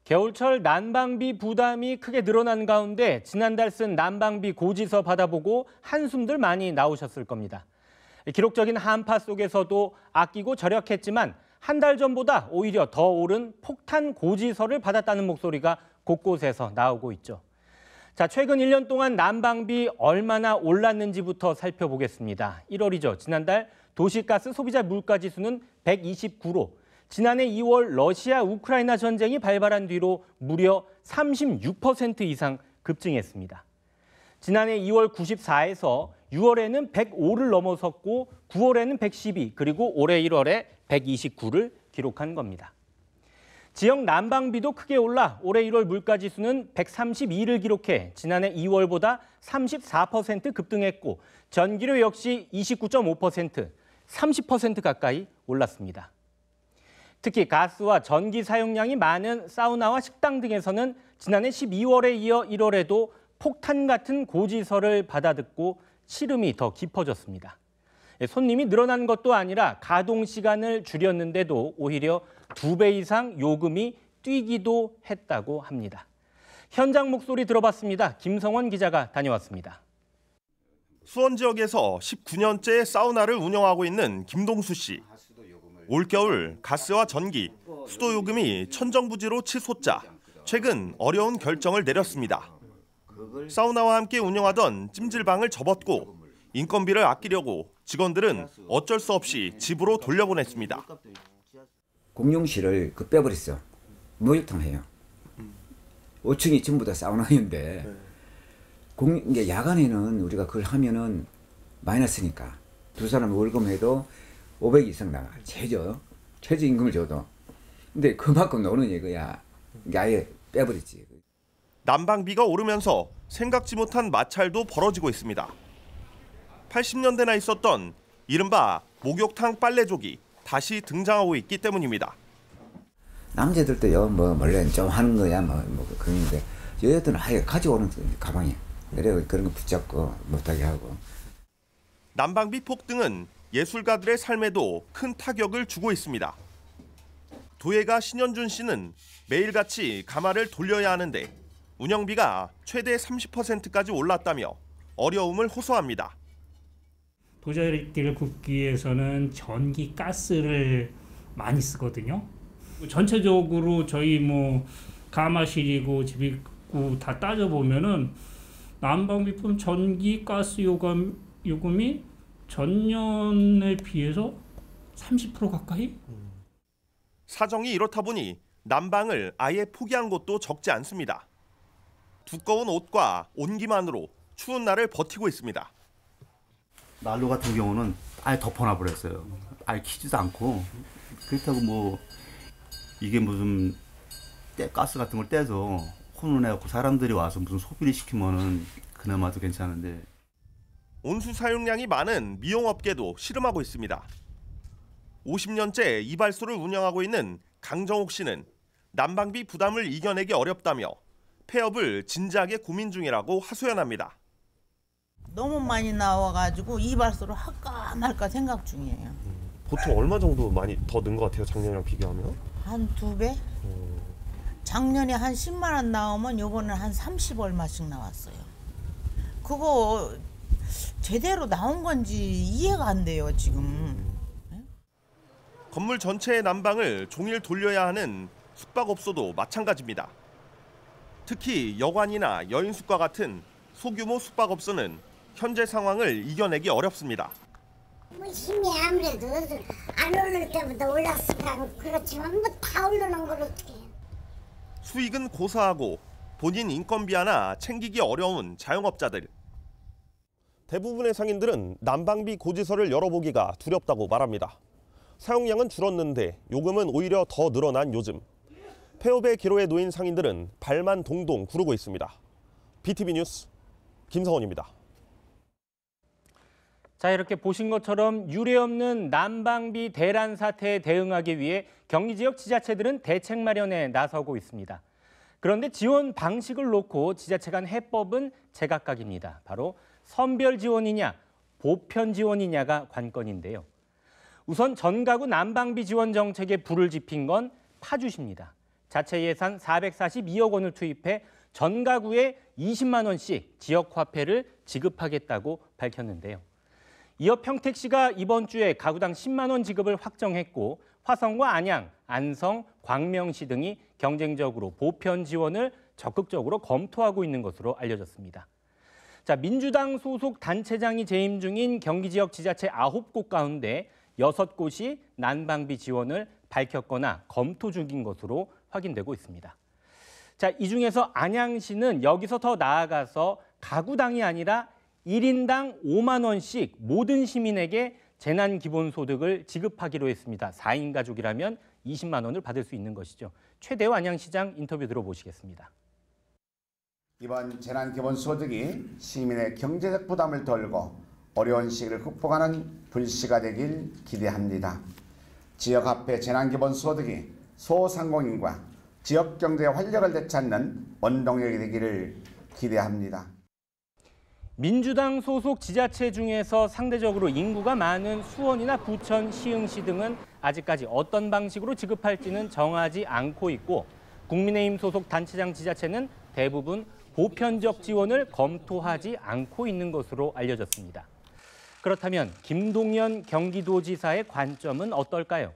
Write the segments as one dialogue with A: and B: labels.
A: 겨울철 난방비 부담이 크게 늘어난 가운데 지난달 쓴 난방비 고지서 받아보고 한숨들 많이 나오셨을 겁니다. 기록적인 한파 속에서도 아끼고 절약했지만 한 달 전보다 오히려 더 오른 폭탄 고지서를 받았다는 목소리가 곳곳에서 나오고 있죠. 자, 최근 1년 동안 난방비 얼마나 올랐는지부터 살펴보겠습니다. 1월이죠. 지난달 도시가스 소비자 물가지수는 129로 지난해 2월 러시아 우크라이나 전쟁이 발발한 뒤로 무려 36% 이상 급증했습니다. 지난해 2월 94에서 6월에는 105를 넘어섰고 9월에는 112, 그리고 올해 1월에 129를 기록한 겁니다. 지역 난방비도 크게 올라 올해 1월 물가지수는 132를 기록해 지난해 2월보다 34% 급등했고 전기료 역시 29.5%, 30% 가까이 올랐습니다. 특히 가스와 전기 사용량이 많은 사우나와 식당 등에서는 지난해 12월에 이어 1월에도 폭탄 같은 고지서를 받아듣고 시름이 더 깊어졌습니다. 손님이 늘어난 것도 아니라 가동 시간을 줄였는데도 오히려 2배 이상 요금이 뛰기도 했다고 합니다. 현장 목소리 들어봤습니다. 김성원 기자가 다녀왔습니다.
B: 수원 지역에서 19년째 사우나를 운영하고 있는 김동수 씨. 올겨울 가스와 전기, 수도 요금이 천정부지로 치솟자 최근 어려운 결정을 내렸습니다. 사우나와 함께 운영하던 찜질방을 접었고 인건비를 아끼려고 직원들은 어쩔 수 없이 집으로 돌려보냈습니다.
C: 공용실을 빼버렸어. 목욕탕 해요. 5층이 전부 다 사우나인데 이제 야간에는 우리가 그걸 하면은 마이너스니까 두 사람 월급해도 500 이상 나가. 최저임금을 줘도. 근데 그만큼 노는 얘기야. 아예 빼버렸지.
B: 난방비가 오르면서 생각지 못한 마찰도 벌어지고 있습니다. 80년대나 있었던 이른바 목욕탕 빨래족이 다시 등장하고 있기 때문입니다.
C: 남자들도요, 원래 좀 하는 거야, 그런데 여자들은 아예 가져오는 가방이야. 그래 그런 거 붙잡고 못하게 하고.
B: 난방비 폭등은 예술가들의 삶에도 큰 타격을 주고 있습니다. 도예가 신현준 씨는 매일같이 가마를 돌려야 하는데 운영비가 최대 30%까지 올랐다며 어려움을 호소합니다.
D: 도자기를 굽기 위해서는 전기, 가스를 많이 쓰거든요. 전체적으로 저희 가마실이고 집이고 다 따져보면은 난방비품 전기, 가스 요금이 전년에 비해서 30% 가까이?
B: 사정이 이렇다 보니 난방을 아예 포기한 곳도 적지 않습니다. 두꺼운 옷과 온기만으로 추운 날을 버티고 있습니다.
E: 난로 같은 경우는 아예 덮어놔 버렸어요. 아예 키지도 않고. 그렇다고 이게 무슨 가스 같은 걸 떼서 혼돈해갖고 사람들이 와서 무슨 소비를 시키면은 그나마도 괜찮은데.
B: 온수 사용량이 많은 미용업계도 씨름하고 있습니다. 50년째 이발소를 운영하고 있는 강정옥 씨는 난방비 부담을 이겨내기 어렵다며 폐업을 진지하게 고민 중이라고 하소연합니다.
F: 너무 많이 나와가지고 이발소를 할까 말까 생각 중이에요.
G: 보통 얼마 정도 많이 더 는 것 같아요, 작년이랑 비교하면?
F: 한 2배? 작년에 한 10만 원 나오면 요번에 한 30 얼마씩 나왔어요. 그거 제대로 나온 건지 이해가 안 돼요, 지금.
B: 건물 전체의 난방을 종일 돌려야 하는 숙박업소도 마찬가지입니다. 특히 여관이나 여인숙과 같은 소규모 숙박업소는 현재 상황을 이겨내기 어렵습니다.
H: 힘이 아무래도 안 오를 때보다 올랐으니까 그렇지만 다 오르는 걸 어떻게 해요.
B: 수익은 고사하고 본인 인건비 하나 챙기기 어려운 자영업자들. 대부분의 상인들은 난방비 고지서를 열어보기가 두렵다고 말합니다. 사용량은 줄었는데 요금은 오히려 더 늘어난 요즘. 폐업의 기로에 놓인 상인들은 발만 동동 구르고 있습니다. BTV 뉴스 김성원입니다.
A: 자, 이렇게 보신 것처럼 유례없는 난방비 대란 사태에 대응하기 위해 경기 지역 지자체들은 대책 마련에 나서고 있습니다. 그런데 지원 방식을 놓고 지자체 간 해법은 제각각입니다. 바로 선별 지원이냐, 보편 지원이냐가 관건인데요. 우선 전가구 난방비 지원 정책에 불을 지핀 건 파주시입니다. 자체 예산 442억 원을 투입해 전 가구에 20만 원씩 지역 화폐를 지급하겠다고 밝혔는데요. 이어 평택시가 이번 주에 가구당 10만 원 지급을 확정했고 화성과 안양, 안성, 광명시 등이 경쟁적으로 보편 지원을 적극적으로 검토하고 있는 것으로 알려졌습니다. 자, 민주당 소속 단체장이 재임 중인 경기 지역 지자체 9곳 가운데 6곳이 난방비 지원을 밝혔거나 검토 중인 것으로 확인되고 있습니다. 자, 이 중에서 안양시는 여기서 더 나아가서 가구당이 아니라 1인당 5만 원씩 모든 시민에게 재난기본소득을 지급하기로 했습니다. 4인 가족이라면 20만 원을 받을 수 있는 것이죠. 최대호 안양시장 인터뷰 들어보시겠습니다.
I: 이번 재난기본소득이 시민의 경제적 부담을 덜고 어려운 시기를 극복하는 불씨가 되길 기대합니다. 지역화폐 재난기본소득이 소상공인과 지역경제의 활력을 되찾는 원동력이 되기를 기대합니다.
A: 민주당 소속 지자체 중에서 상대적으로 인구가 많은 수원이나 부천, 시흥시 등은 아직까지 어떤 방식으로 지급할지는 정하지 않고 있고 국민의힘 소속 단체장 지자체는 대부분 보편적 지원을 검토하지 않고 있는 것으로 알려졌습니다. 그렇다면 김동연 경기도지사의 관점은 어떨까요?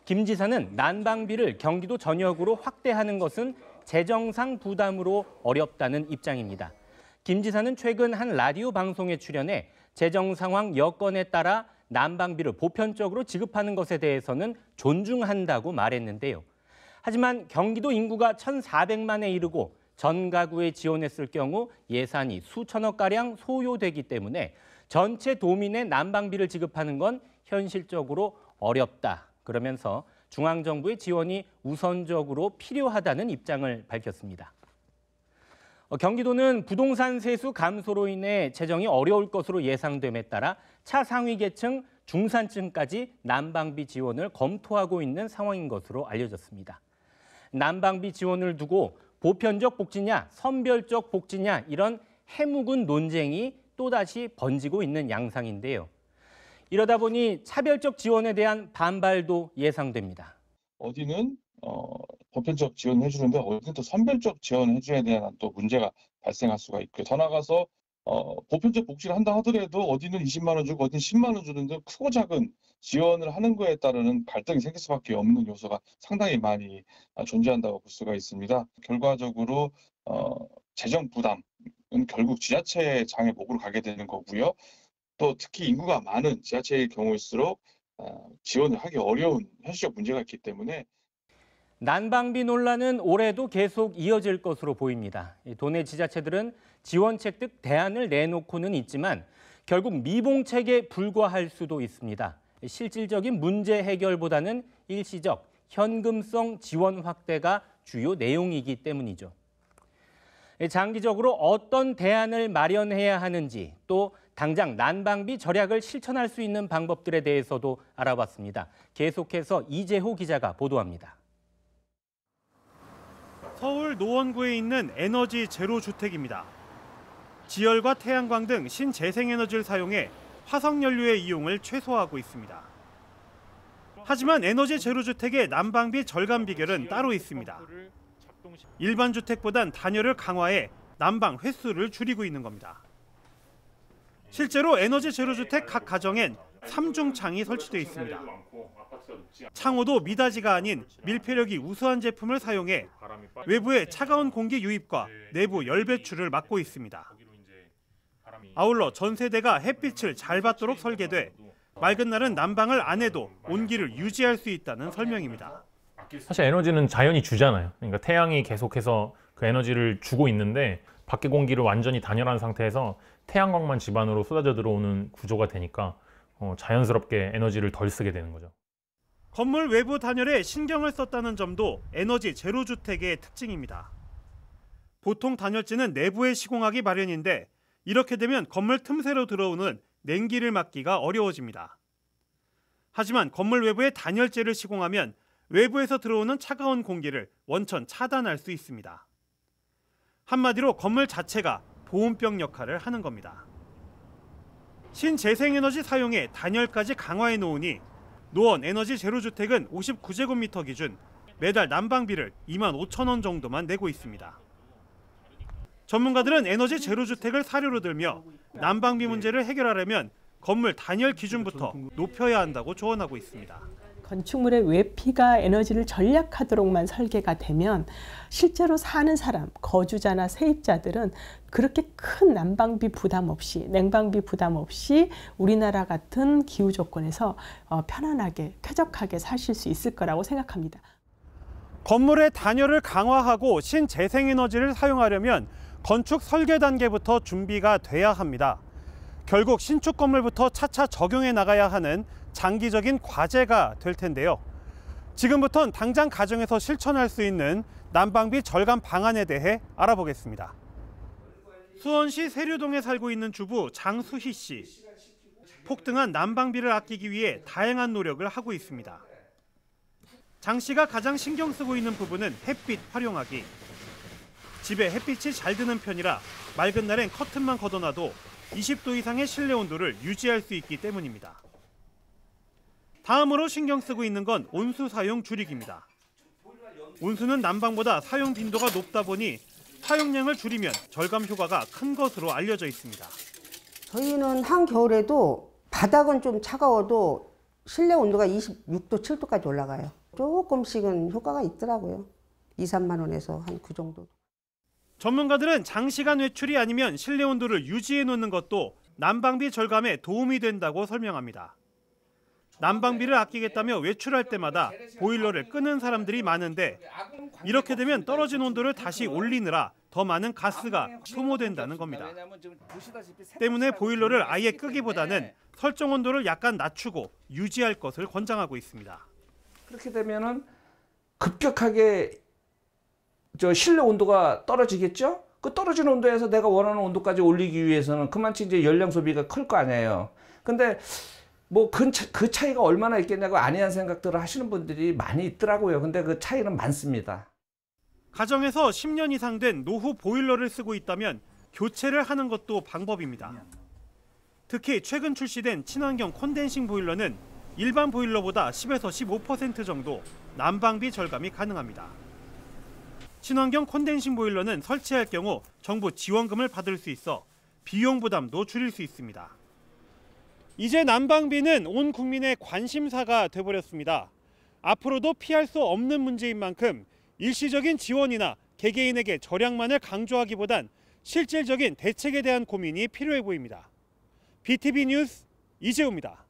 A: 김 지사는 난방비를 경기도 전역으로 확대하는 것은 재정상 부담으로 어렵다는 입장입니다. 김 지사는 최근 한 라디오 방송에 출연해 재정 상황 여건에 따라 난방비를 보편적으로 지급하는 것에 대해서는 존중한다고 말했는데요. 하지만 경기도 인구가 1,400만에 이르고 전 가구에 지원했을 경우 예산이 수천억가량 소요되기 때문에 전체 도민의 난방비를 지급하는 건 현실적으로 어렵다. 그러면서 중앙정부의 지원이 우선적으로 필요하다는 입장을 밝혔습니다. 경기도는 부동산 세수 감소로 인해 재정이 어려울 것으로 예상됨에 따라 차상위 계층, 중산층까지 난방비 지원을 검토하고 있는 상황인 것으로 알려졌습니다. 난방비 지원을 두고 보편적 복지냐, 선별적 복지냐 이런 해묵은 논쟁이 또다시 번지고 있는 양상인데요. 이러다 보니 차별적 지원에 대한 반발도 예상됩니다.
J: 어디는 보편적 지원을 해주는데 어디는 또 선별적 지원을 해줘야 되는 또 문제가 발생할 수가 있고요. 더 나아가서 보편적 복지를 한다 하더라도 어디는 20만 원 주고 어디는 10만 원 주는데 크고 작은 지원을 하는 거에 따르는 갈등이 생길 수밖에 없는 요소가 상당히 많이 존재한다고 볼 수가 있습니다. 결과적으로 재정 부담은 결국 지자체의 장의 목으로 가게 되는 거고요. 또 특히 인구가 많은 지자체의 경우일수록 지원을 하기 어려운 현실적 문제가 있기 때문에
A: 난방비 논란은 올해도 계속 이어질 것으로 보입니다. 도내 지자체들은 지원책 등 대안을 내놓고는 있지만 결국 미봉책에 불과할 수도 있습니다. 실질적인 문제 해결보다는 일시적 현금성 지원 확대가 주요 내용이기 때문이죠. 장기적으로 어떤 대안을 마련해야 하는지 또 당장 난방비 절약을 실천할 수 있는 방법들에 대해서도 알아봤습니다. 계속해서 이재호 기자가 보도합니다.
K: 서울 노원구에 있는 에너지 제로 주택입니다. 지열과 태양광 등 신재생에너지를 사용해 화석연료의 이용을 최소화하고 있습니다. 하지만 에너지 제로 주택의 난방비 절감 비결은 따로 있습니다. 일반 주택보단 단열을 강화해 난방 횟수를 줄이고 있는 겁니다. 실제로 에너지 제로 주택 각 가정엔 3중창이 설치되어 있습니다. 창호도 미닫이가 아닌 밀폐력이 우수한 제품을 사용해 외부의 차가운 공기 유입과 내부 열 배출을 막고 있습니다. 아울러 전 세대가 햇빛을 잘 받도록 설계돼 맑은 날은 난방을 안 해도 온기를 유지할 수 있다는 설명입니다.
L: 사실 에너지는 자연이 주잖아요. 그러니까 태양이 계속해서 그 에너지를 주고 있는데 밖의 공기를 완전히 단열한 상태에서 태양광만 집안으로 쏟아져 들어오는 구조가 되니까 자연스럽게 에너지를 덜 쓰게 되는 거죠.
K: 건물 외부 단열에 신경을 썼다는 점도 에너지 제로 주택의 특징입니다. 보통 단열재는 내부에 시공하기 마련인데 이렇게 되면 건물 틈새로 들어오는 냉기를 막기가 어려워집니다. 하지만 건물 외부에 단열재를 시공하면 외부에서 들어오는 차가운 공기를 원천 차단할 수 있습니다. 한마디로 건물 자체가 보온병 역할을 하는 겁니다. 신재생에너지 사용에 단열까지 강화해 놓으니 노원 에너지 제로 주택은 59제곱미터 기준 매달 난방비를 25,000원 정도만 내고 있습니다. 전문가들은 에너지 제로 주택을 사료로 들며 난방비 문제를 해결하려면 건물 단열 기준부터 높여야 한다고 조언하고 있습니다.
M: 건축물의 외피가 에너지를 절약하도록만 설계가 되면 실제로 사는 사람, 거주자나 세입자들은 그렇게 큰 난방비 부담 없이, 냉방비 부담 없이 우리나라 같은 기후 조건에서 편안하게, 쾌적하게 사실 수 있을 거라고 생각합니다.
K: 건물의 단열을 강화하고 신재생에너지를 사용하려면 건축 설계 단계부터 준비가 돼야 합니다. 결국 신축 건물부터 차차 적용해 나가야 하는 장기적인 과제가 될 텐데요. 지금부터는 당장 가정에서 실천할 수 있는 난방비 절감 방안에 대해 알아보겠습니다. 수원시 세류동에 살고 있는 주부 장수희 씨. 폭등한 난방비를 아끼기 위해 다양한 노력을 하고 있습니다. 장 씨가 가장 신경 쓰고 있는 부분은 햇빛 활용하기. 집에 햇빛이 잘 드는 편이라 맑은 날엔 커튼만 걷어놔도 20도 이상의 실내 온도를 유지할 수 있기 때문입니다. 다음으로 신경 쓰고 있는 건 온수 사용 줄이기입니다. 온수는 난방보다 사용 빈도가 높다 보니 사용량을 줄이면 절감 효과가 큰 것으로 알려져 있습니다.
N: 저희는 한겨울에도 바닥은 좀 차가워도 실내 온도가 26도, 7도까지 올라가요. 조금씩은 효과가 있더라고요. 2, 3만 원에서 한 그 정도.
K: 전문가들은 장시간 외출이 아니면 실내 온도를 유지해 놓는 것도 난방비 절감에 도움이 된다고 설명합니다. 난방비를 아끼겠다며 외출할 때마다 보일러를 끄는 사람들이 많은데 이렇게 되면 떨어진 온도를 다시 올리느라 더 많은 가스가 소모된다는 겁니다. 때문에 보일러를 아예 끄기보다는 설정 온도를 약간 낮추고 유지할 것을 권장하고 있습니다.
O: 그렇게 되면은 급격하게 실내 온도가 떨어지겠죠? 그 떨어진 온도에서 내가 원하는 온도까지 올리기 위해서는 그만치 이제 연령 소비가 클 거 아니에요. 근데 뭐 그 차이가 얼마나 있겠냐고 안이한 생각들을 하시는 분들이 많이 있더라고요. 근데 그 차이는 많습니다.
K: 가정에서 10년 이상 된 노후 보일러를 쓰고 있다면 교체를 하는 것도 방법입니다. 특히 최근 출시된 친환경 콘덴싱 보일러는 일반 보일러보다 10에서 15% 정도 난방비 절감이 가능합니다. 친환경 콘덴싱 보일러는 설치할 경우 정부 지원금을 받을 수 있어 비용 부담도 줄일 수 있습니다. 이제 난방비는 온 국민의 관심사가 돼버렸습니다. 앞으로도 피할 수 없는 문제인 만큼 일시적인 지원이나 개개인에게 절약만을 강조하기보단 실질적인 대책에 대한 고민이 필요해 보입니다. BTV 뉴스 이재우입니다.